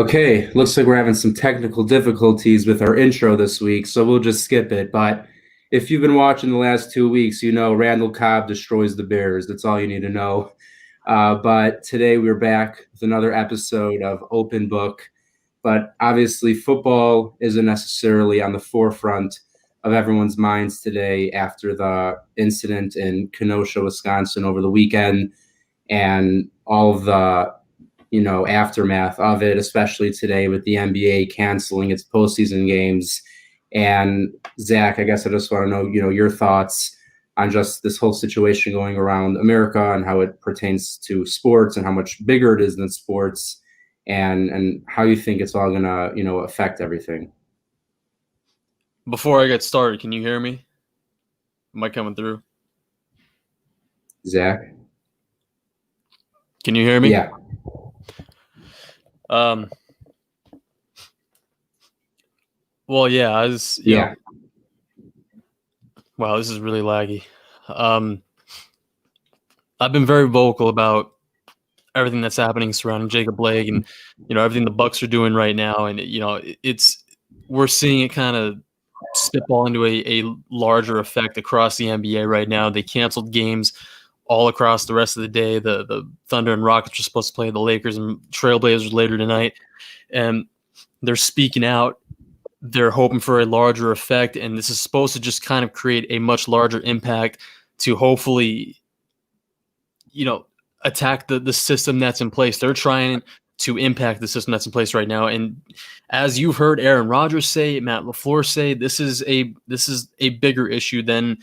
Okay, looks like we're having some technical difficulties with our intro this week, so we'll just skip it. But if you've been watching the last 2 weeks, you know Randall Cobb destroys the Bears. That's all you need to know. But today we're back with another episode of Open Book. But obviously, football isn't necessarily on the forefront of everyone's minds today after the incident in Kenosha, Wisconsin over the weekend and all of the aftermath of it, especially today with the NBA canceling its postseason games. And Zach, I guess I just want to know, your thoughts on just this whole situation going around America and how it pertains to sports and how much bigger it is than sports, and how you think it's all gonna, affect everything. Before I get started, can you hear me? Am I coming through? Zach? Can you hear me? Yeah. Well, yeah, I was, Yeah. Wow, this is really laggy. I've been very vocal about everything that's happening surrounding Jacob Blake and, everything the Bucks are doing right now. And, we're seeing it kind of spitball into a larger effect across the NBA right now. They canceled games all across the rest of the day. The Thunder and Rockets are supposed to play the Lakers and Trailblazers later tonight. And they're speaking out. They're hoping for a larger effect, and this is supposed to just kind of create a much larger impact to hopefully, attack the system that's in place. They're trying to impact the system that's in place right now. And as you've heard Aaron Rodgers say, Matt LaFleur say, this is a bigger issue than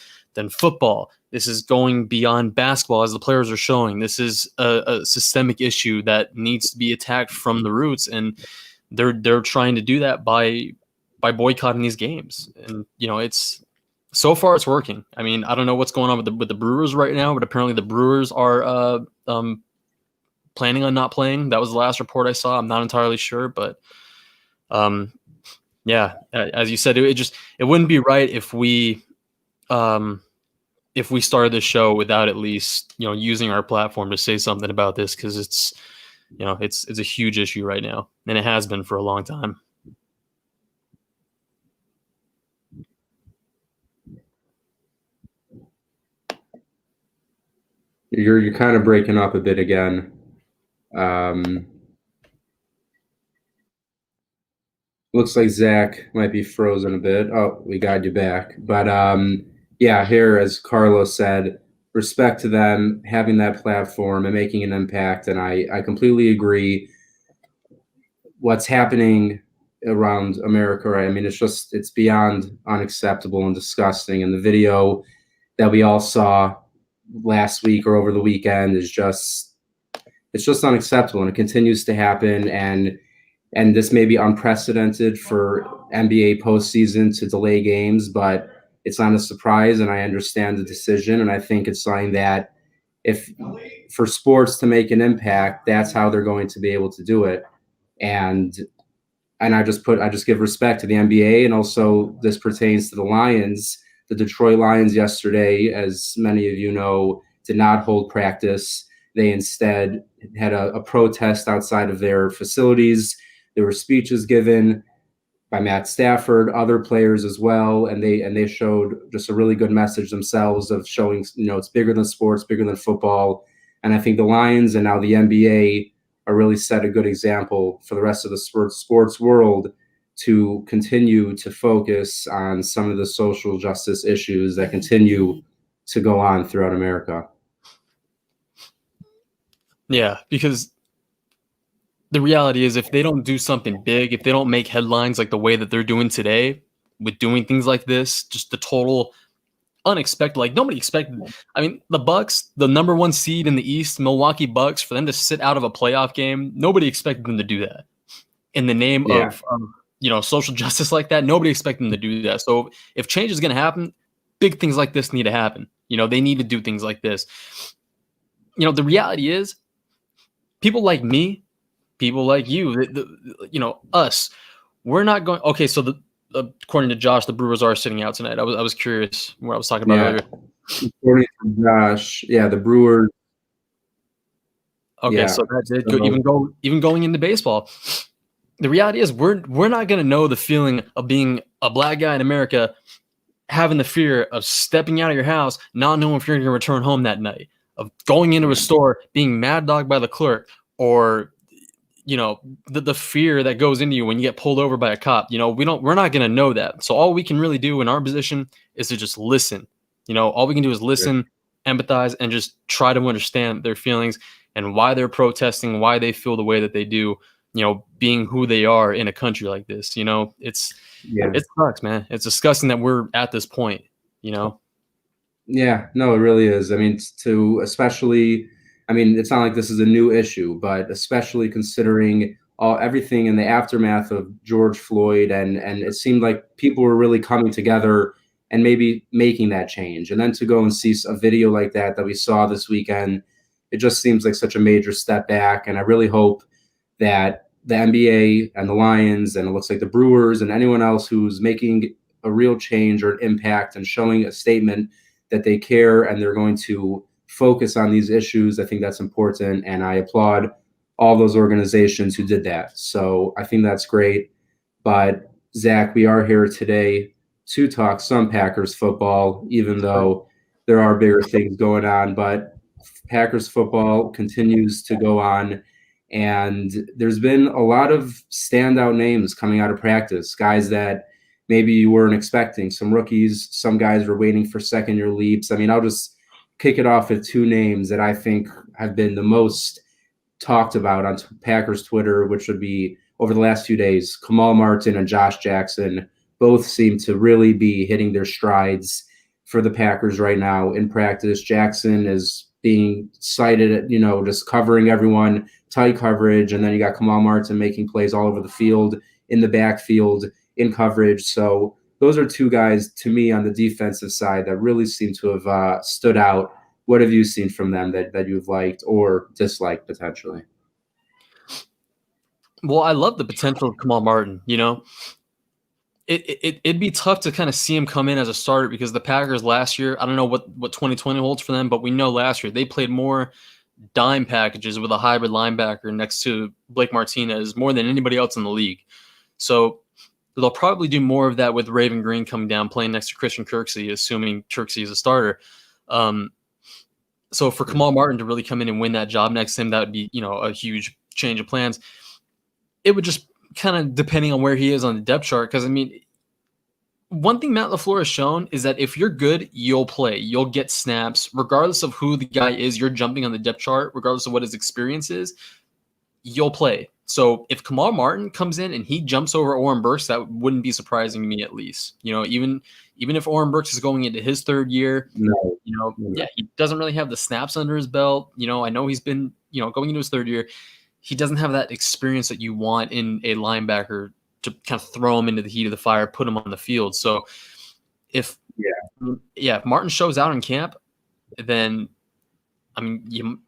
football. This is going beyond basketball, as the players are showing. This is a systemic issue that needs to be attacked from the roots, and they're trying to do that by boycotting these games. And it's so far it's working. I mean, I don't know what's going on with the Brewers right now, but apparently the Brewers are planning on not playing. That was the last report I saw. I'm not entirely sure, but yeah, as you said, it wouldn't be right if we started the show without at least using our platform to say something about this, because it's a huge issue right now, and it has been for a long time. You're kind of breaking up a bit again. Looks like Zach might be frozen a bit. Oh, we got you back. But yeah, here, as Carlos said, respect to them having that platform and making an impact. And I completely agree. What's happening around America, right? I mean, it's beyond unacceptable and disgusting. And the video that we all saw last week or over the weekend is just unacceptable, and it continues to happen. And this may be unprecedented for NBA postseason to delay games, but it's not a surprise, and I understand the decision. And I think it's something that, if for sports to make an impact, that's how they're going to be able to do it. And I just give respect to the NBA, and also this pertains to the Lions. The Detroit Lions yesterday, as many of you know, did not hold practice. They instead had a protest outside of their facilities. There were speeches given by Matt Stafford, other players as well, and they showed just a really good message themselves of showing, it's bigger than sports, bigger than football. And I think the Lions and now the NBA are really set a good example for the rest of the sports world to continue to focus on some of the social justice issues that continue to go on throughout America. Yeah, because the reality is, if they don't do something big, if they don't make headlines like the way that they're doing today with doing things like this, just the total unexpected, like nobody expected. I mean, the Bucks, the number one seed in the East, Milwaukee Bucks, for them to sit out of a playoff game, nobody expected them to do that. In the name of social justice like that, nobody expected them to do that. So if change is going to happen, big things like this need to happen. They need to do things like this. The reality is, people like me, people like you, us, we're not going. Okay, so according to Josh, the Brewers are sitting out tonight. I was curious what I was talking about earlier. According to Josh, the Brewers. Okay, so that's it. Even going into baseball, the reality is we're not going to know the feeling of being a black guy in America, having the fear of stepping out of your house, not knowing if you're going to return home that night, of going into a store, being mad dogged by the clerk, or the fear that goes into you when you get pulled over by a cop. We're not going to know that. So all we can really do in our position is to just listen. All we can do is listen, empathize, and just try to understand their feelings and why they're protesting, why they feel the way that they do, being who they are in a country like this. It sucks, man. It's disgusting that we're at this point, Yeah, no, it really is. I mean, especially, I mean, it's not like this is a new issue, but especially considering everything in the aftermath of George Floyd, and it seemed like people were really coming together and maybe making that change. And then to go and see a video like that we saw this weekend, it just seems like such a major step back. And I really hope that the NBA and the Lions, and it looks like the Brewers and anyone else who's making a real change or an impact and showing a statement that they care and they're going to focus on these issues. I think that's important, and I applaud all those organizations who did that. So I think that's great. But Zach, we are here today to talk some Packers football, even though there are bigger things going on. But Packers football continues to go on, and there's been a lot of standout names coming out of practice, guys that maybe you weren't expecting, some rookies, some guys were waiting for second-year leaps. I mean, I'll just kick it off with two names that I think have been the most talked about on Packers Twitter, which would be over the last few days. Kamal Martin and Josh Jackson both seem to really be hitting their strides for the Packers right now in practice. Jackson is being cited, just covering everyone, tight coverage, and then you got Kamal Martin making plays all over the field, in the backfield, in coverage. So those are two guys to me on the defensive side that really seem to have stood out. What have you seen from them that you've liked or disliked potentially? Well, I love the potential of Kamal Martin. It'd be tough to kind of see him come in as a starter because the Packers last year, I don't know what 2020 holds for them, but we know last year they played more dime packages with a hybrid linebacker next to Blake Martinez more than anybody else in the league. So they'll probably do more of that with Raven Green coming down, playing next to Christian Kirksey, assuming Kirksey is a starter. So for Kamal Martin to really come in and win that job next to him, that would be, a huge change of plans. It would just kind of depending on where he is on the depth chart. Because, I mean, one thing Matt LaFleur has shown is that if you're good, you'll play. You'll get snaps. Regardless of who the guy is, you're jumping on the depth chart, regardless of what his experience is, you'll play. So if Kamal Martin comes in and he jumps over Oren Burks, that wouldn't be surprising to me at least. Even if Oren Burks is going into his third year, he doesn't really have the snaps under his belt. I know he's been, going into his third year. He doesn't have that experience that you want in a linebacker to kind of throw him into the heat of the fire, put him on the field. So if Martin shows out in camp, then I mean,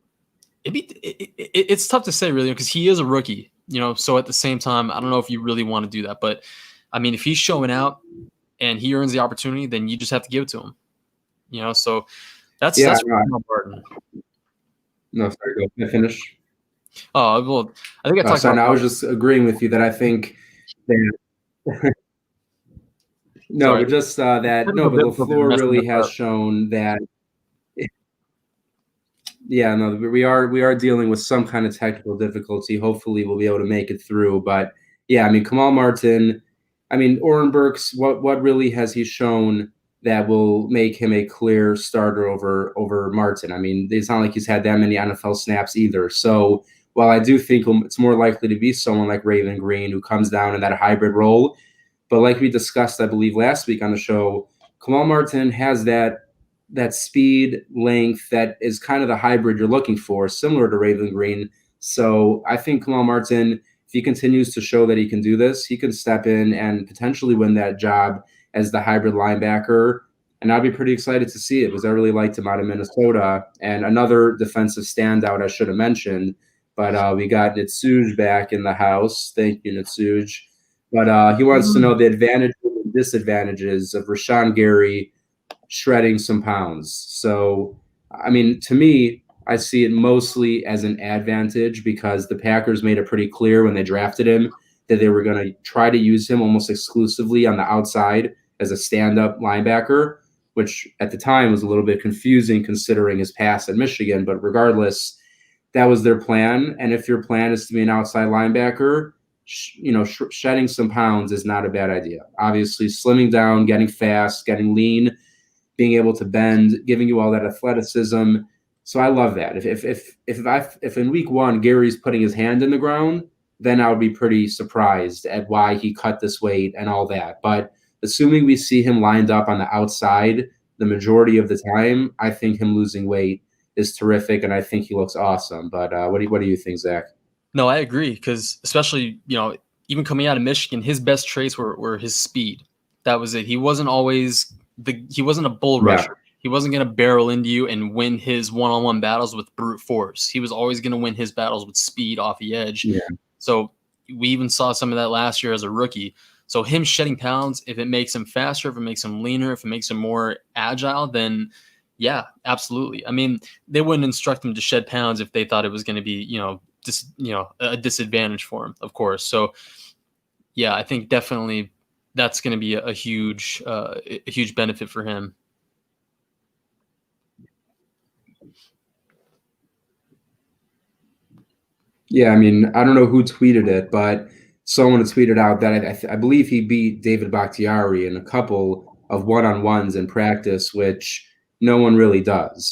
it's tough to say really because he is a rookie, so at the same time, I don't know if you really want to do that. But I mean, if he's showing out and he earns the opportunity, then you just have to give it to him, so that's Martin. No, sorry, go. Can I finish? Oh, well, I think I talked about I was just agreeing with you that I think that but LaFleur really has shown that we are dealing with some kind of technical difficulty. Hopefully we'll be able to make it through. But yeah, I mean, Kamal Martin, I mean, Oren Burks, what really has he shown that will make him a clear starter over Martin? I mean, it's not like he's had that many NFL snaps either. So while I do think it's more likely to be someone like Raven Green who comes down in that hybrid role, but like we discussed, I believe last week on the show, Kamal Martin has that speed, length that is kind of the hybrid you're looking for, similar to Raven Green. So I think Kamal Martin, if he continues to show that he can do this, he can step in and potentially win that job as the hybrid linebacker. And I'd be pretty excited to see it because I really liked him out of Minnesota. And another defensive standout I should have mentioned, but we got Nitsuj back in the house. Thank you, Nitsuj. But he wants to know the advantages and disadvantages of Rashawn Gary shredding some pounds. So, I mean, to me, I see it mostly as an advantage because the Packers made it pretty clear when they drafted him that they were going to try to use him almost exclusively on the outside as a stand-up linebacker, which at the time was a little bit confusing considering his past at Michigan. But regardless, that was their plan. And if your plan is to be an outside linebacker, shedding some pounds is not a bad idea. Obviously, slimming down, getting fast, getting lean, being able to bend, giving you all that athleticism. So I love that. If in week one Gary's putting his hand in the ground, then I would be pretty surprised at why he cut this weight and all that. But assuming we see him lined up on the outside the majority of the time, I think him losing weight is terrific, and I think he looks awesome. But what do you think, Zach? No, I agree, because especially, even coming out of Michigan, his best traits were his speed. That was it. He wasn't always he wasn't a bull rusher. He wasn't going to barrel into you and win his one-on-one battles with brute force. He was always going to win his battles with speed off the edge. Yeah. So we even saw some of that last year as a rookie. So him shedding pounds, if it makes him faster, if it makes him leaner, if it makes him more agile, then yeah, absolutely. I mean, they wouldn't instruct him to shed pounds if they thought it was going to be, a disadvantage for him, of course. So yeah, I think definitely that's going to be a huge benefit for him. Yeah, I mean, I don't know who tweeted it, but someone tweeted out that I believe he beat David Bakhtiari in a couple of one-on-ones in practice, which no one really does.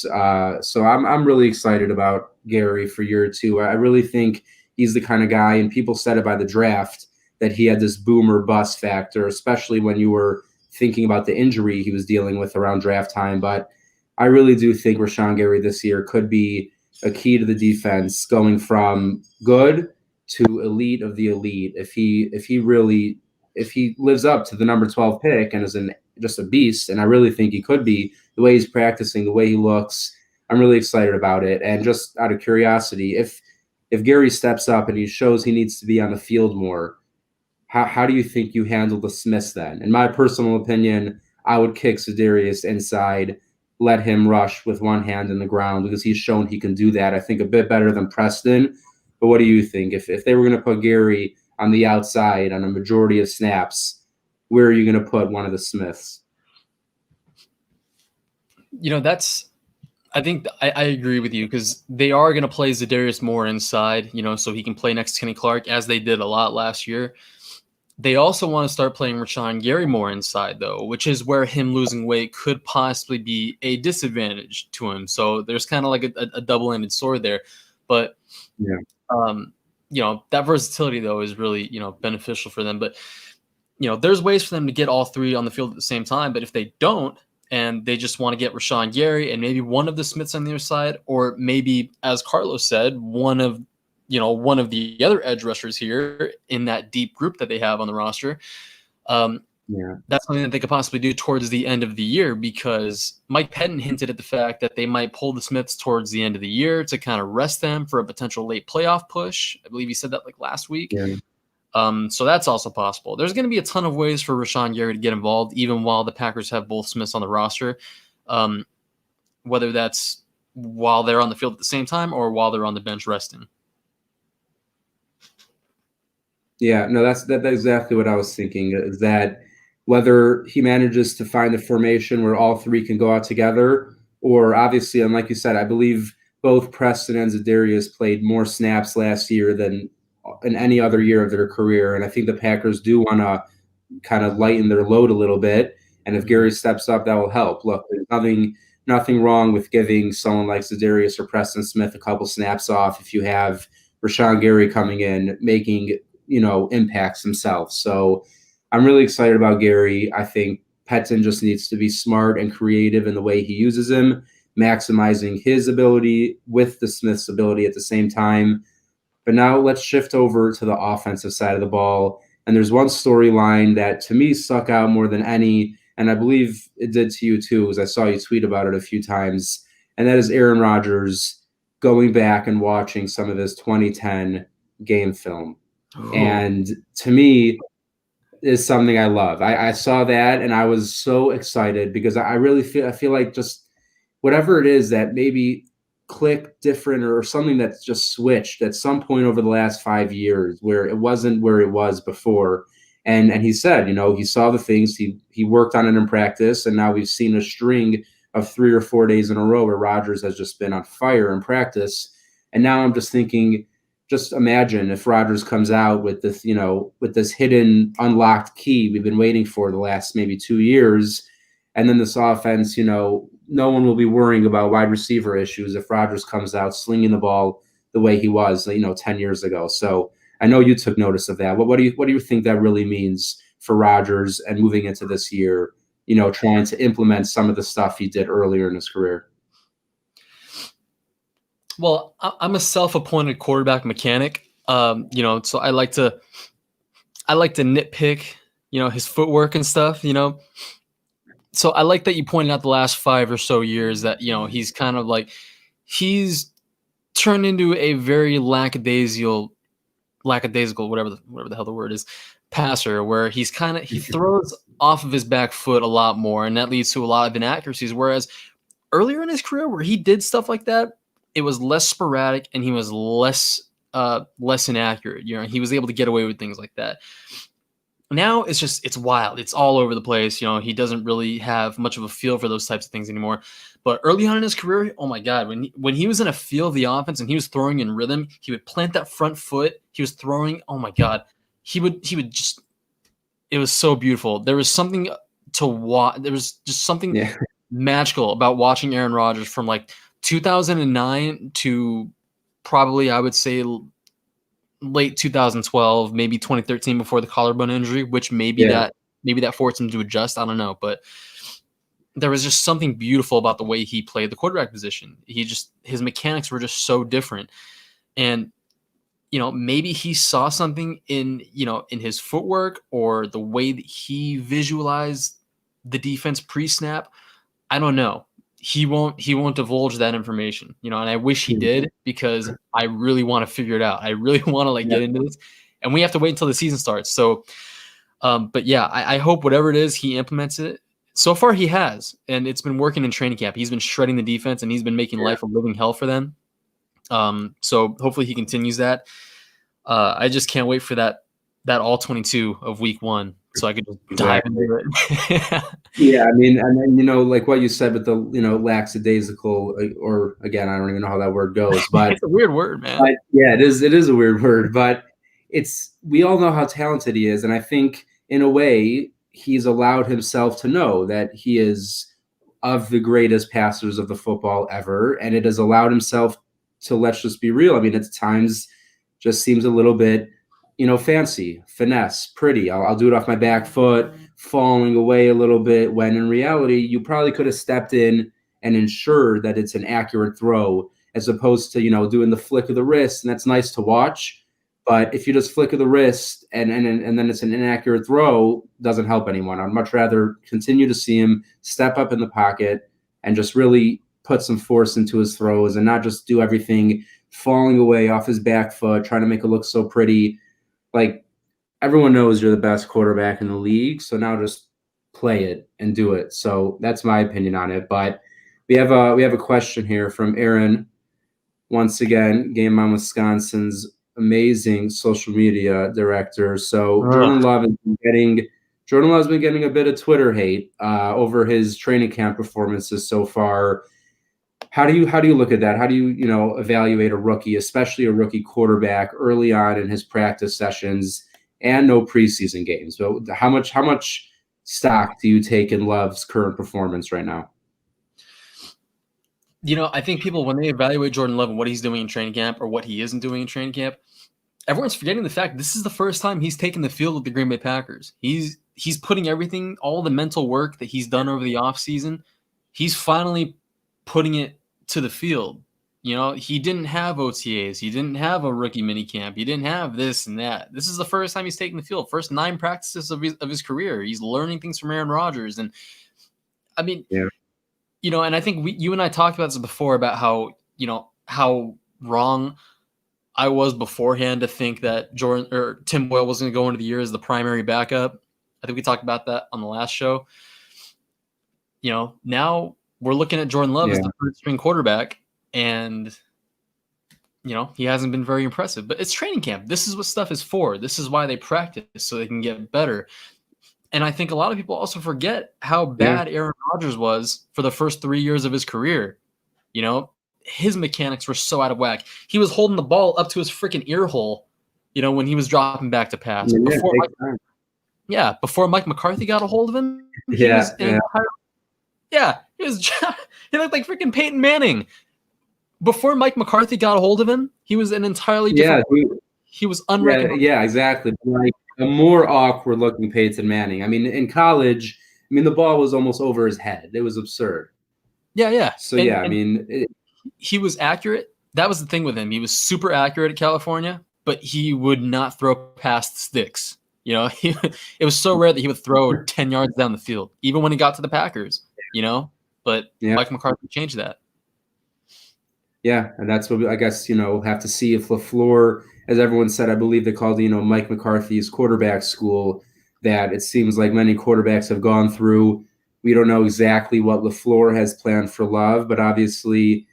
So I'm really excited about Gary for year two. I really think he's the kind of guy, and people said it by the draft, that he had this boom or bust factor, especially when you were thinking about the injury he was dealing with around draft time. But I really do think Rashawn Gary this year could be a key to the defense, going from good to elite of the elite. If he lives up to the number 12 pick and is just a beast, and I really think he could be, the way he's practicing, the way he looks, I'm really excited about it. And just out of curiosity, if Gary steps up and he shows he needs to be on the field more, how do you think you handle the Smiths then? In my personal opinion, I would kick Za'Darius inside, let him rush with one hand in the ground, because he's shown he can do that, I think, a bit better than Preston. But what do you think? If they were going to put Gary on the outside on a majority of snaps, where are you going to put one of the Smiths? I think I agree with you, because they are going to play Za'Darius more inside, so he can play next to Kenny Clark, as they did a lot last year. They also want to start playing Rashawn Gary more inside, though, which is where him losing weight could possibly be a disadvantage to him. So there's kind of like a double-ended sword there. But, that versatility, though, is really, beneficial for them. But, there's ways for them to get all three on the field at the same time. But if they don't, and they just want to get Rashawn Gary and maybe one of the Smiths on the other side, or maybe, as Carlos said, one of the other edge rushers here in that deep group that they have on the roster. That's something that they could possibly do towards the end of the year, because Mike Pettin hinted at the fact that they might pull the Smiths towards the end of the year to kind of rest them for a potential late playoff push. I believe he said that like last week. So that's also possible. There's going to be a ton of ways for Rashawn Gary to get involved, even while the Packers have both Smiths on the roster, whether that's while they're on the field at the same time or while they're on the bench resting. Yeah, no, that's exactly what I was thinking, is that whether he manages to find a formation where all three can go out together, or obviously, and like you said, I believe both Preston and Za'Darius played more snaps last year than in any other year of their career. And I think the Packers do want to kind of lighten their load a little bit. And if Gary steps up, that will help. Look, there's nothing wrong with giving someone like Za'Darius or Preston Smith a couple snaps off if you have Rashawn Gary coming in, making impacts himself. So I'm really excited about Gary. I think Pettin just needs to be smart and creative in the way he uses him, maximizing his ability with the Smith's ability at the same time. But now let's shift over to the offensive side of the ball. And there's one storyline that to me stuck out more than any, and I believe it did to you too, as I saw you tweet about it a few times, and that is Aaron Rodgers going back and watching some of his 2010 game film. And to me, is something I love. I saw that and I was so excited, because I feel like just whatever it is that maybe click different or something that's just switched at some point over the last 5 years where it wasn't where it was before. And he said, he saw the things he worked on it in practice, and now we've seen a string of 3 or 4 days in a row where Rodgers has just been on fire in practice. And now I'm just thinking, just imagine if Rodgers comes out with this, with this hidden unlocked key we've been waiting for the last maybe 2 years, and then this offense, no one will be worrying about wide receiver issues if Rodgers comes out slinging the ball the way he was, 10 years ago. So I know you took notice of that. What do you think that really means for Rodgers and moving into this year, trying to implement some of the stuff he did earlier in his career? Well, I'm a self-appointed quarterback mechanic. So I like to nitpick, his footwork and stuff, So I like that you pointed out the last 5 or so years that, he's kind of like, he's turned into a very lackadaisical, whatever the hell the word is, passer, where he throws off of his back foot a lot more, and that leads to a lot of inaccuracies. Whereas earlier in his career, where he did stuff like that, it was less sporadic and he was less inaccurate. He was able to get away with things like that. Now it's wild. It's all over the place. He doesn't really have much of a feel for those types of things anymore. But early on in his career, oh my God, when he was in a feel of the offense and he was throwing in rhythm, he would plant that front foot. He was throwing. Oh my God, he would just. It was so beautiful. There was something to watch. There was just something magical about watching Aaron Rodgers from like 2009 to probably, I would say, late 2012, maybe 2013 before the collarbone injury, which maybe that forced him to adjust. I don't know, but there was just something beautiful about the way he played the quarterback position. His mechanics were just so different. And, maybe he saw something in his footwork or the way that he visualized the defense pre-snap. I don't know. He won't divulge that information, and I wish he did, because I really want to figure it out. I really want to get into this, and we have to wait until the season starts. So, but yeah, I hope whatever it is, he implements it. So far he has, and it's been working in training camp. He's been shredding the defense, and he's been making life a living hell for them. So hopefully he continues that. I just can't wait for that all 22 of week 1. So I could just dive into it. Yeah, I mean, and then, like what you said with the, lackadaisical, or again, I don't even know how that word goes, but it's a weird word, man. But yeah, it is a weird word, but we all know how talented he is. And I think in a way he's allowed himself to know that he is of the greatest passers of the football ever. And it has allowed himself to, let's just be real. I mean, at times just seems a little bit, fancy, finesse, pretty. I'll do it off my back foot, falling away a little bit, when in reality, you probably could have stepped in and ensured that it's an accurate throw, as opposed to, doing the flick of the wrist. And that's nice to watch. But if you just flick of the wrist and then it's an inaccurate throw, doesn't help anyone. I'd much rather continue to see him step up in the pocket and just really put some force into his throws, and not just do everything falling away off his back foot, trying to make it look so pretty. Like, everyone knows you're the best quarterback in the league, so now just play it and do it. So that's my opinion on it. But we have a question here from Aaron. Once again, Game On Wisconsin's amazing social media director. So Jordan Love has been getting a bit of Twitter hate over his training camp performances so far. How do you look at that? How do you evaluate a rookie, especially a rookie quarterback, early on in his practice sessions and no preseason games? So how much stock do you take in Love's current performance right now? I think people, when they evaluate Jordan Love and what he's doing in training camp or what he isn't doing in training camp, everyone's forgetting the fact this is the first time he's taken the field with the Green Bay Packers. He's putting everything, all the mental work that he's done over the offseason, he's finally putting it to the field. He didn't have OTAs. He didn't have a rookie minicamp. He didn't have this and that. This is the first time he's taken the field. First 9 practices of his career. He's learning things from Aaron Rodgers. And I mean, and I think you and I talked about this before, about how wrong I was beforehand to think that Tim Boyle was going to go into the year as the primary backup. I think we talked about that on the last show. Now we're looking at Jordan Love as the first string quarterback. and he hasn't been very impressive. But it's training camp. This is what stuff is for. This is why they practice, so they can get better. And I think a lot of people also forget how bad Aaron Rodgers was for the first 3 years of his career. His mechanics were so out of whack. He was holding the ball up to his freaking ear hole, when he was dropping back to pass. Before Mike McCarthy got a hold of him, he was he looked like freaking Peyton Manning. Before Mike McCarthy got a hold of him, he was an entirely different. He was unrecognizable. Yeah, exactly. Like a more awkward looking Peyton Manning. I mean, in college, the ball was almost over his head. It was absurd. Yeah. So he was accurate. That was the thing with him. He was super accurate at California, but he would not throw past sticks. It was so rare that he would throw 10 yards down the field, even when he got to the Packers. But Mike McCarthy changed that. Yeah, and that's what I guess, we'll have to see if LaFleur, as everyone said, I believe they called, Mike McCarthy's quarterback school, that it seems like many quarterbacks have gone through. We don't know exactly what LaFleur has planned for Love, but obviously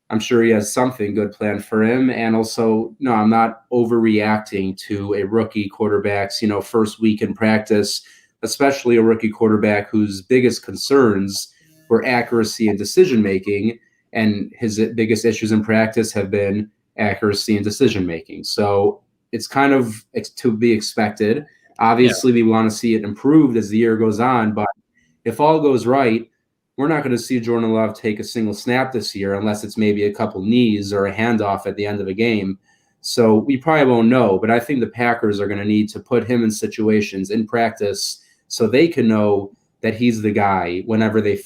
I'm sure he has something good planned for him. And also, no, I'm not overreacting to a rookie quarterback's, first week in practice, especially a rookie quarterback whose biggest concerns were accuracy and decision-making. And his biggest issues in practice have been accuracy and decision-making. So it's kind of to be expected. Obviously, we want to see it improved as the year goes on. But if all goes right, we're not going to see Jordan Love take a single snap this year unless it's maybe a couple knees or a handoff at the end of a game. So we probably won't know. But I think the Packers are going to need to put him in situations in practice so they can know that he's the guy whenever they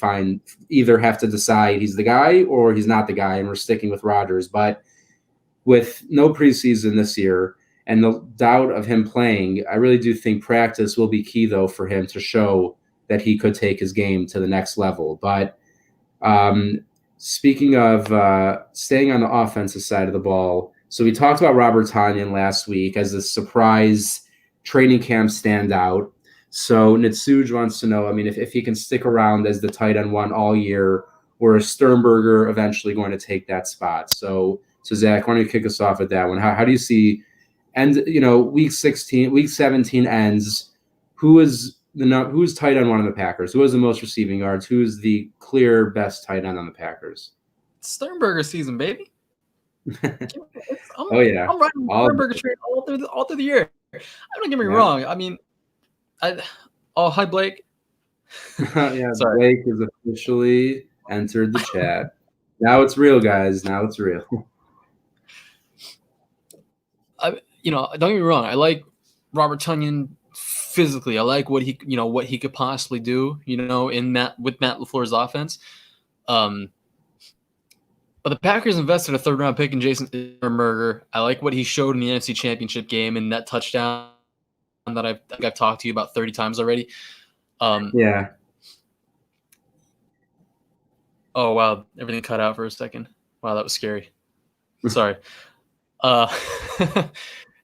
either have to decide he's the guy or he's not the guy, and we're sticking with Rodgers. But with no preseason this year and the doubt of him playing, I really do think practice will be key, though, for him to show that he could take his game to the next level. But speaking of staying on the offensive side of the ball, so we talked about Robert Tonyan last week as a surprise training camp standout. So Nitsuj wants to know, if he can stick around as the tight end one all year, or is Sternberger eventually going to take that spot? So Zach, why don't you kick us off at that one? How do you see, week 17 ends, who's tight end one on the Packers? Who has the most receiving yards? Who is the clear best tight end on the Packers? Sternberger season, baby. I'm riding Sternberger train all through the year. Don't get me wrong. Hi, Blake. Sorry. Blake has officially entered the chat. Now it's real, guys. Now it's real. Don't get me wrong. I like Robert Tonyan physically. I like what he could possibly do, with Matt LaFleur's offense. But the Packers invested a third-round pick in Jason Sternberger. I like what he showed in the NFC Championship game and that touchdown that I've talked to you about 30 times already. Oh, wow. Everything cut out for a second. Wow, that was scary. Sorry. The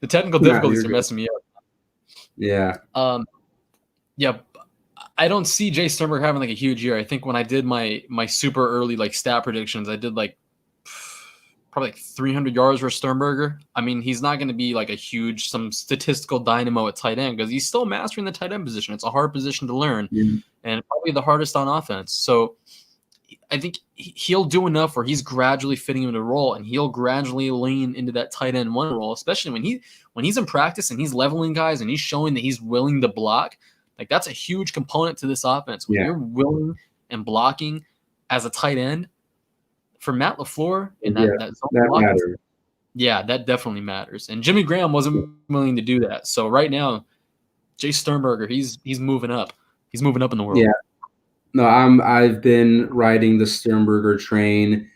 technical difficulties are messing me up. Yeah. I don't see Jay Sternberger having a huge year. I think when I did my super early stat predictions, I did probably 300 yards for Sternberger. He's not going to be some statistical dynamo at tight end because he's still mastering the tight end position. It's a hard position to learn and probably the hardest on offense. So I think he'll do enough where he's gradually fitting into the role and he'll gradually lean into that tight end one role, especially when he's in practice and he's leveling guys and he's showing that he's willing to block. That's a huge component to this offense. When you're willing and blocking as a tight end, for Matt LaFleur and that matters. Yeah, that definitely matters. And Jimmy Graham wasn't willing to do that. So right now, Jay Sternberger, he's moving up. He's moving up in the world. Yeah. No, I've been riding the Sternberger train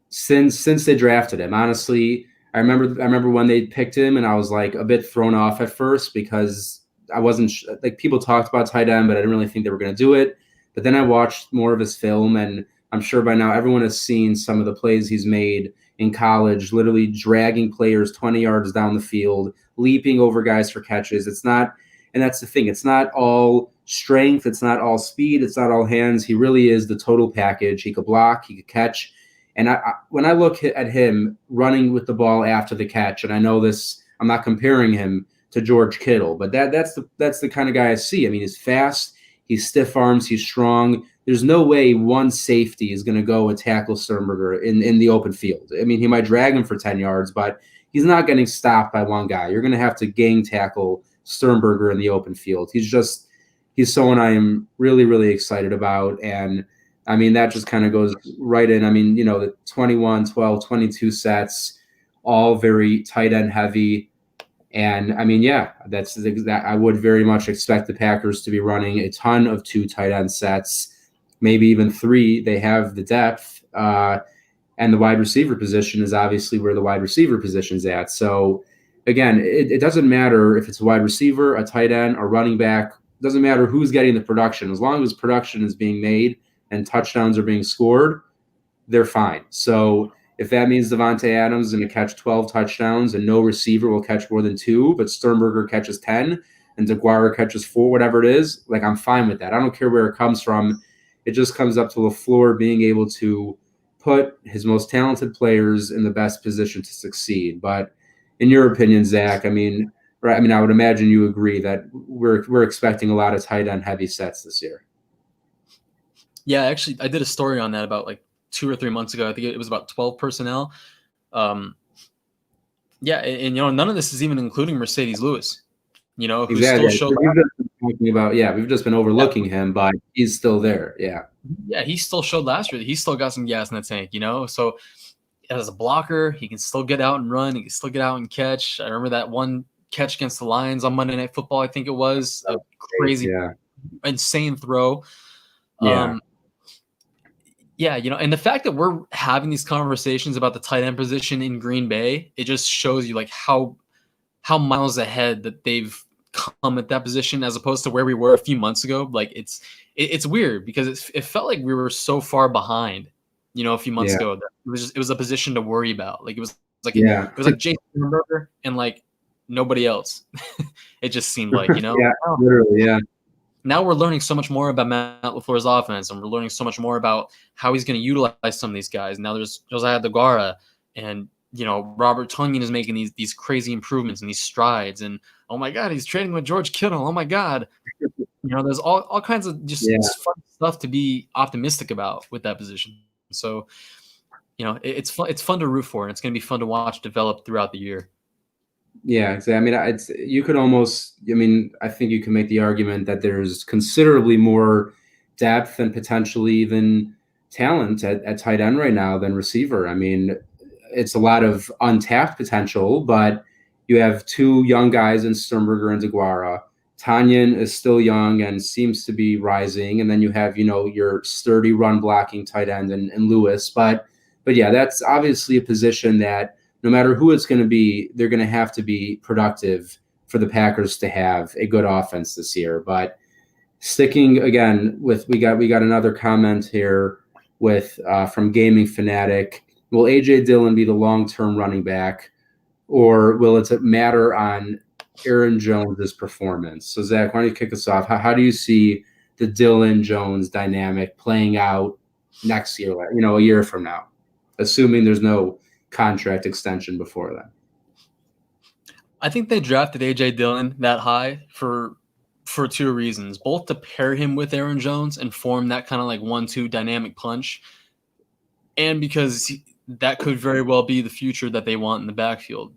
since they drafted him. Honestly, I remember when they picked him, and I was a bit thrown off at first because I wasn't people talked about tight end, but I didn't really think they were going to do it. But then I watched more of his film, and I'm sure by now everyone has seen some of the plays he's made in college, literally dragging players 20 yards down the field, leaping over guys for catches. It's not, and that's the thing, it's not all strength, it's not all speed, it's not all hands. He really is the total package. He could block, he could catch, And when I look at him running with the ball after the catch, and I know this, I'm not comparing him to George Kittle, but that's the kind of guy I see. I mean, he's fast, he's stiff arms, he's strong. There's no way one safety is going to go and tackle Sternberger in the open field. I mean, he might drag him for 10 yards, but he's not getting stopped by one guy. You're going to have to gang tackle Sternberger in the open field. He's someone I am really, really excited about. And I mean, that just kind of goes right in. I mean, the 21, 12, 22 sets, all very tight end heavy. And I mean, yeah, that's that. I would very much expect the Packers to be running a ton of 2 tight end sets, maybe even 3. They have the depth, and the wide receiver position is obviously where the wide receiver position is at. So again, it doesn't matter if it's a wide receiver, a tight end, a running back. It doesn't matter who's getting the production. As long as production is being made and touchdowns are being scored, they're fine. So if that means Devontae Adams is going to catch 12 touchdowns and no receiver will catch more than 2, but Sternberger catches 10 and DeGuara catches 4, whatever it is, like, I'm fine with that. I don't care where it comes from. It just comes up to LaFleur being able to put his most talented players in the best position to succeed. But in your opinion, Zach, I mean, right? I mean, I would imagine you agree that we're expecting a lot of tight end heavy sets this year. Yeah, actually, I did a story on that about like 2 or 3 months ago. I think it was about 12 personnel. Yeah, and none of this is even including Mercedes Lewis. Who Exactly. still showed. We've just been overlooking him, but he's still there. Yeah, he still showed last year that he's still got some gas in the tank. So as a blocker, he can still get out and run. He can still get out and catch. I remember that one catch against the Lions on Monday Night Football. I think it was a crazy, insane throw. Yeah, and the fact that we're having these conversations about the tight end position in Green Bay, it just shows you like how miles ahead that they've come at that position as opposed to where we were a few months ago. Like it's weird because it felt like we were so far behind, a few months ago. That it was a position to worry about. Like it was like Jason Sternberger and like nobody else. It just seemed like, literally. Now we're learning so much more about Matt LaFleur's offense, and we're learning so much more about how he's going to utilize some of these guys. Now there's Josiah DeGuara, and Robert Tonyan is making these crazy improvements and these strides. And oh my God, he's trading with George Kittle. Oh my God, there's all kinds of just fun stuff to be optimistic about with that position. So it's fun. It's fun to root for, and it's going to be fun to watch develop throughout the year. Yeah, exactly. I mean, you could almost. I mean, I think you can make the argument that there's considerably more depth and potentially even talent at tight end right now than receiver. I mean, it's a lot of untapped potential, but you have 2 young guys in Sternberger and DeGuara. Tonyan is still young and seems to be rising, and then you have your sturdy run blocking tight end and Lewis. But yeah, that's obviously a position that, no matter who it's going to be, they're going to have to be productive for the Packers to have a good offense this year. But sticking again with, we got another comment here with from Gaming Fanatic. Will A.J. Dillon be the long-term running back, or will it matter on Aaron Jones' performance? So Zach, why don't you kick us off? How do you see the Dillon-Jones dynamic playing out next year, a year from now, assuming there's no contract extension before that? I think they drafted A.J. Dillon that high for 2 reasons, both to pair him with Aaron Jones and form that kind of like 1-2 dynamic punch, and because that could very well be the future that they want in the backfield,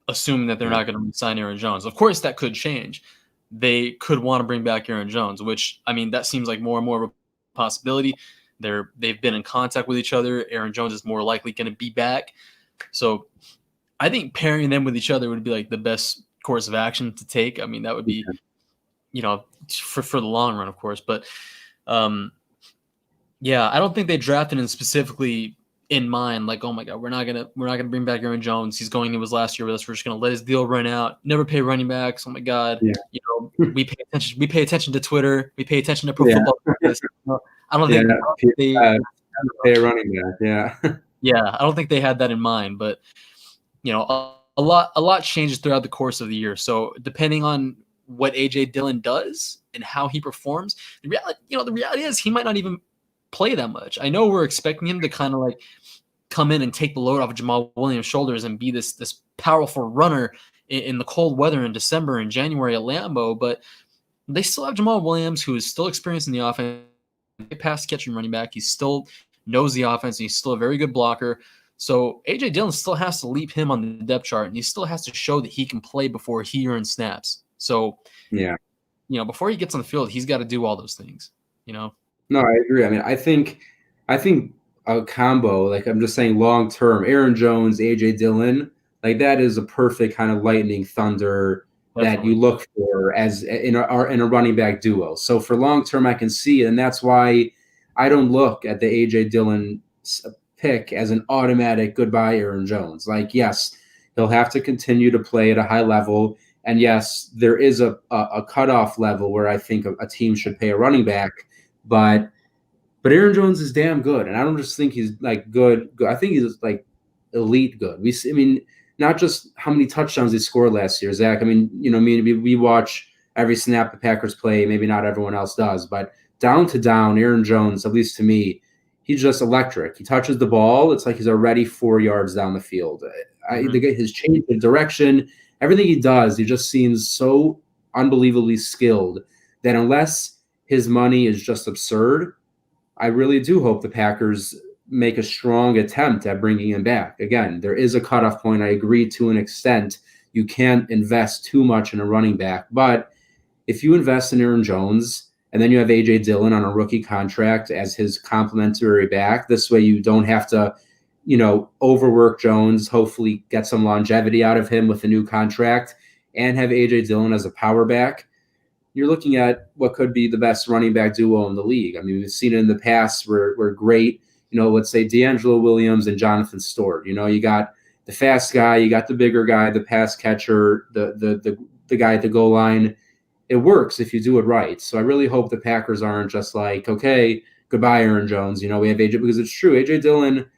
assuming that they're not going to sign Aaron Jones. Of course, that could change. They could want to bring back Aaron Jones, which, I mean, that seems like more and more of a possibility. They've been in contact with each other. Aaron Jones is more likely going to be back. So I think pairing them with each other would be like the best course of action to take. I mean, that would be, for the long run, of course. But yeah, I don't think they drafted him specifically in mind, like, oh my God, we're not gonna bring back Aaron Jones. He's going to his last year with us. We're just gonna let his deal run out. Never pay running backs. Oh my God, we pay attention to Twitter. We pay attention to Pro Football Focus. I don't think they pay a running back. Yeah, yeah, I don't think they had that in mind. But a lot changes throughout the course of the year. So depending on what A.J. Dillon does and how he performs, the reality is he might not even play that much. I know we're expecting him to kind of like come in and take the load off of Jamal Williams' shoulders and be this powerful runner in the cold weather in December and January at Lambeau. But they still have Jamal Williams, who is still experienced in the offense, pass catching running back. He still knows the offense. And he's still a very good blocker. So A.J. Dillon still has to leap him on the depth chart, and he still has to show that he can play before he earns snaps. So, Yeah. Before he gets on the field, he's got to do all those things, No, I agree. I mean, I think a combo, like I'm just saying long term, Aaron Jones, AJ Dillon, like that is a perfect kind of lightning thunder that you Definitely. look for as in a running back duo. So for long term, I can see it, and that's why I don't look at the AJ Dillon pick as an automatic goodbye Aaron Jones. Like, yes, he'll have to continue to play at a high level. And yes, there is a cutoff level where I think a team should pay a running back, but Aaron Jones is damn good, and I don't just think he's like good. I think he's like elite good. I mean, not just how many touchdowns he scored last year, Zach. I mean, we watch every snap the Packers play. Maybe not everyone else does, but down to down, Aaron Jones, at least to me, he's just electric. He touches the ball, it's like he's already 4 yards down the field. His change of direction, everything he does, he just seems so unbelievably skilled that unless his money is just absurd, I really do hope the Packers make a strong attempt at bringing him back. Again, there is a cutoff point. I agree to an extent. You can't invest too much in a running back. But if you invest in Aaron Jones and then you have A.J. Dillon on a rookie contract as his complimentary back, this way you don't have to, overwork Jones, hopefully get some longevity out of him with a new contract, and have A.J. Dillon as a power back, you're looking at what could be the best running back duo in the league. I mean, we've seen it in the past where great, let's say D'Angelo Williams and Jonathan Stewart. You got the fast guy, you got the bigger guy, the pass catcher, the guy at the goal line. It works if you do it right. So I really hope the Packers aren't just like, okay, goodbye, Aaron Jones. We have AJ, because it's true. AJ Dillon,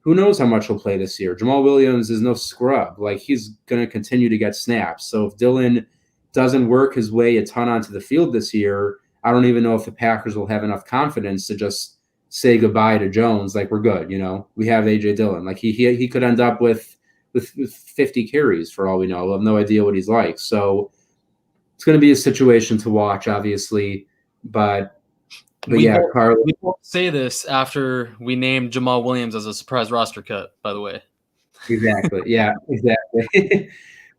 who knows how much he'll play this year? Jamal Williams is no scrub. Like, he's going to continue to get snaps. So if Dillon doesn't work his way a ton onto the field this year, I don't even know if the Packers will have enough confidence to just say goodbye to Jones. Like, we're good. We have AJ Dillon. Like, he could end up with 50 carries for all we know. We'll have no idea what he's like. So it's going to be a situation to watch, obviously. But yeah, Carl. We won't say this after we named Jamal Williams as a surprise roster cut, by the way. Exactly. Yeah, exactly.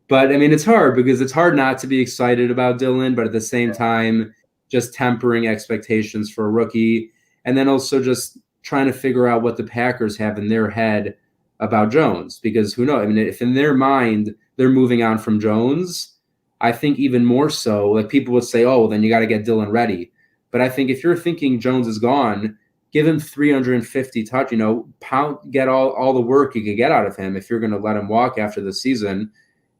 But I mean, it's hard because it's hard not to be excited about Dillon, but at the same time, just tempering expectations for a rookie, and then also just trying to figure out what the Packers have in their head about Jones, because who knows? I mean, if in their mind they're moving on from Jones, I think even more so, like people would say, oh, well, then you got to get Dillon ready. But I think if you're thinking Jones is gone, give him 350 touch, get all the work you could get out of him. If you're going to let him walk after the season,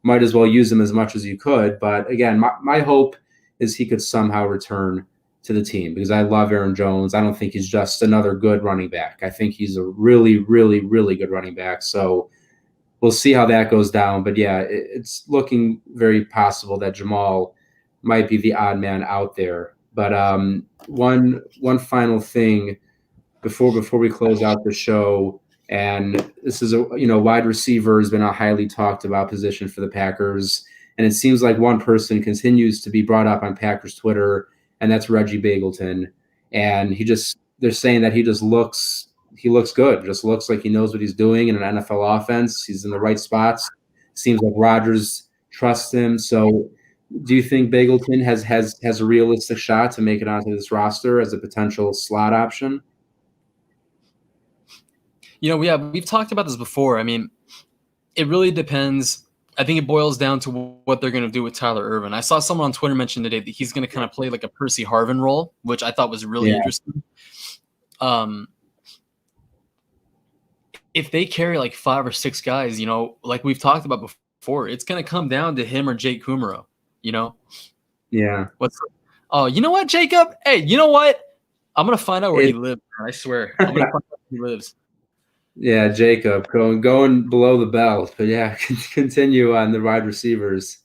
might as well use him as much as you could. But again, my hope is he could somehow return to the team, because I love Aaron Jones. I don't think he's just another good running back. I think he's a really, really, really good running back. So we'll see how that goes down. But yeah, it's looking very possible that Jamal might be the odd man out there. But one final thing before we close out the show, and this is wide receiver has been a highly talked about position for the Packers, and it seems like one person continues to be brought up on Packers Twitter, and that's Reggie Bagleton. And they're saying that he looks good, just looks like he knows what he's doing in an NFL offense. He's in the right spots. Seems like Rodgers trusts him. So do you think Bagleton has a realistic shot to make it onto this roster as a potential slot option? We've talked about this before. I mean, it really depends. I think it boils down to what they're going to do with Tyler Ervin. I saw someone on Twitter mention today that he's going to kind of play like a Percy Harvin role, which I thought was really interesting. If they carry like 5 or 6 guys, like we've talked about before, it's going to come down to him or Jake Kumaro, Yeah. Oh, you know what, Jacob? Hey, you know what? I'm going to find out where he lives. I swear. I'm going to find out where he lives. Yeah, Jacob going below the belt, but yeah, continue on the wide receivers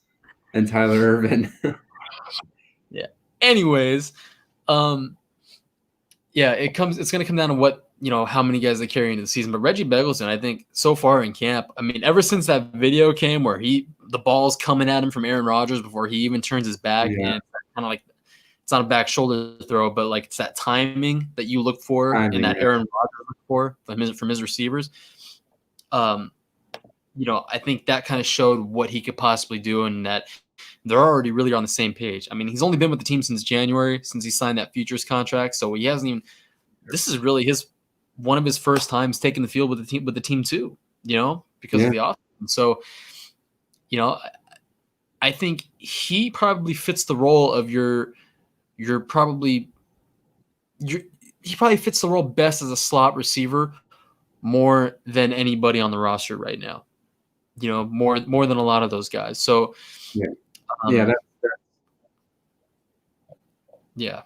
and Tyler Ervin. Yeah. Anyways, it's going to come down to what how many guys they carry into the season. But Reggie Begelton, I think so far in camp, I mean, ever since that video came where the ball's coming at him from Aaron Rodgers before he even turns his back, Yeah, and it's kind of like it's not a back shoulder throw, but like it's that timing that you look for and timing. that Aaron Rodgers look for from his receivers. I think that kind of showed what he could possibly do, and that they're already really on the same page. I mean, he's only been with the team since January, since he signed that futures contract, so he hasn't even. This is really one of his first times taking the field with the team too. Because of the offense. So, I think he probably fits the role of he probably fits the role best as a slot receiver more than anybody on the roster right now. More than a lot of those guys. So, Yeah, yeah.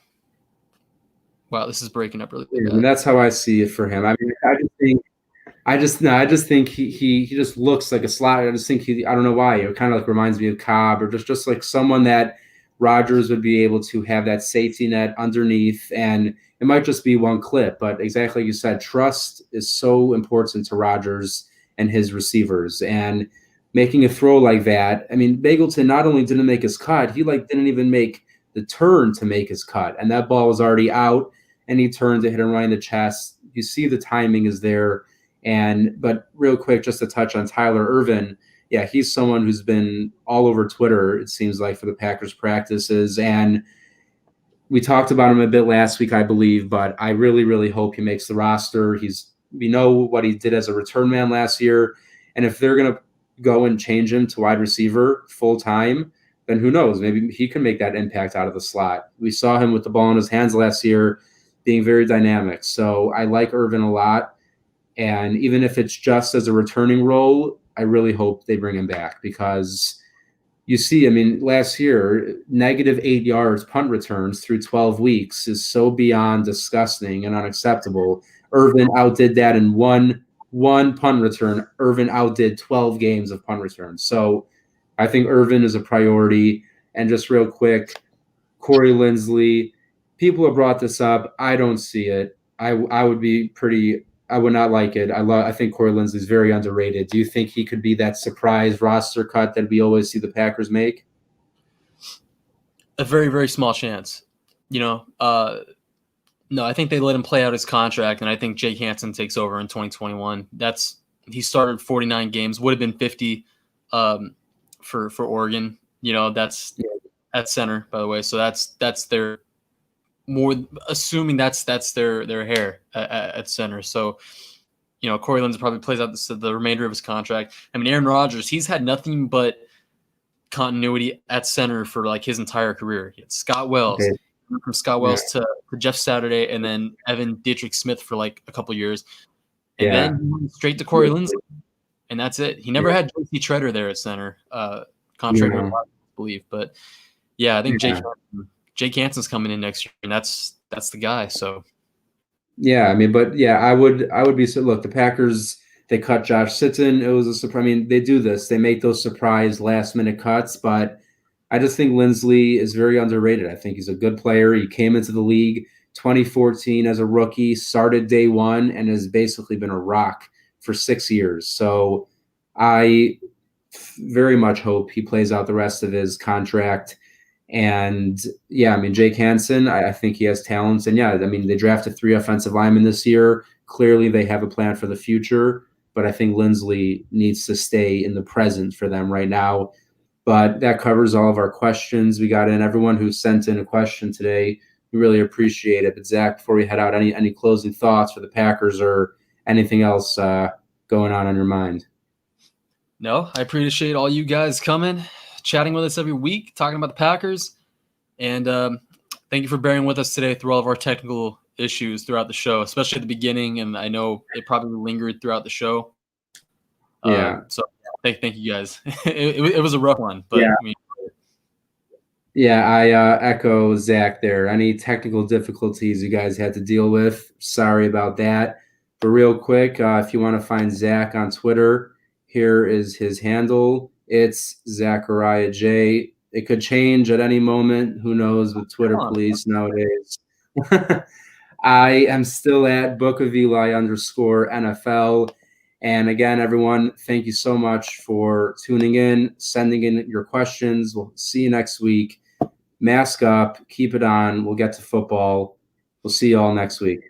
Wow, this is breaking up really I bad. mean, that's how I see it for him. I mean, I just think he just looks like a slot. I just think I don't know why. It kind of like reminds me of Cobb, or just like someone that Rodgers would be able to have that safety net underneath, and it might just be one clip, but exactly like you said, trust is so important to Rodgers and his receivers, and making a throw like that. I mean, Bagleton not only didn't make his cut, he didn't even make the turn to make his cut, and that ball was already out, and he turned to hit him right in the chest. You see the timing is there. But real quick, just to touch on Tyler Ervin, yeah, he's someone who's been all over Twitter, it seems like, for the Packers practices. And we talked about him a bit last week, I believe, but I really, really hope he makes the roster. We know what he did as a return man last year. And if they're going to go and change him to wide receiver full time, then who knows? Maybe he can make that impact out of the slot. We saw him with the ball in his hands last year being very dynamic. So I like Ervin a lot. And even if it's just as a returning role, I really hope they bring him back, because you see, I mean, last year, -8 yards punt returns through 12 weeks is so beyond disgusting and unacceptable. Irvin outdid that in one punt return. Irvin outdid 12 games of punt returns. So I think Irvin is a priority. And just real quick, Corey Linsley, people have brought this up. I don't see it. I would not like it. I think Corey Linsley is very underrated. Do you think he could be that surprise roster cut that we always see the Packers make? A very, very small chance. No, I think they let him play out his contract, and I think Jake Hansen takes over in 2021. He started 49 games, would have been 50 for Oregon. That's at center, by the way. So that's their more, assuming that's their hair at center. So, Corey Lindsey probably plays out the remainder of his contract. I mean, Aaron Rodgers, he's had nothing but continuity at center for like his entire career. He had Scott Wells, from Scott Wells to Jeff Saturday, and then Evan Dietrich Smith for like a couple years, and then he went straight to Corey Lindsey, and that's it. He never had J.C. Treader there at center, contrary to what I believe. But yeah, I think Jake Hansen's coming in next year, and that's the guy. So yeah, I mean, but yeah, I would be so. Look, the Packers, they cut Josh Sitton. It was a surprise. I mean, they do this. They make those surprise last minute cuts, but I just think Linsley is very underrated. I think he's a good player. He came into the league 2014 as a rookie, started day one, and has basically been a rock for 6 years. So I very much hope he plays out the rest of his contract. And yeah, I mean, Jake Hansen, I think he has talents. And yeah, I mean, they drafted 3 offensive linemen this year. Clearly, they have a plan for the future. But I think Linsley needs to stay in the present for them right now. But that covers all of our questions. We got in everyone who sent in a question today. We really appreciate it. But Zach, before we head out, any closing thoughts for the Packers or anything else going on your mind? No, I appreciate all you guys coming, chatting with us every week, talking about the Packers. And thank you for bearing with us today through all of our technical issues throughout the show, especially at the beginning. And I know it probably lingered throughout the show. Yeah. So thank you guys. It was a rough one, but yeah. I mean, I echo Zach there. Any technical difficulties you guys had to deal with, sorry about that. But real quick, if you want to find Zach on Twitter, here is his handle. It's Zachariah J. It could change at any moment. Who knows with Twitter police nowadays. I am still at bookofeli_NFL. And again, everyone, thank you so much for tuning in, sending in your questions. We'll see you next week. Mask up, keep it on. We'll get to football. We'll see you all next week.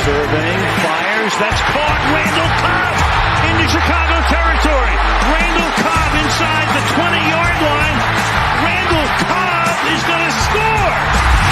Surveying, fires, that's caught. Randall Cobb into Chicago territory. Randall Cobb inside the 20-yard line. Randall Cobb is going to score.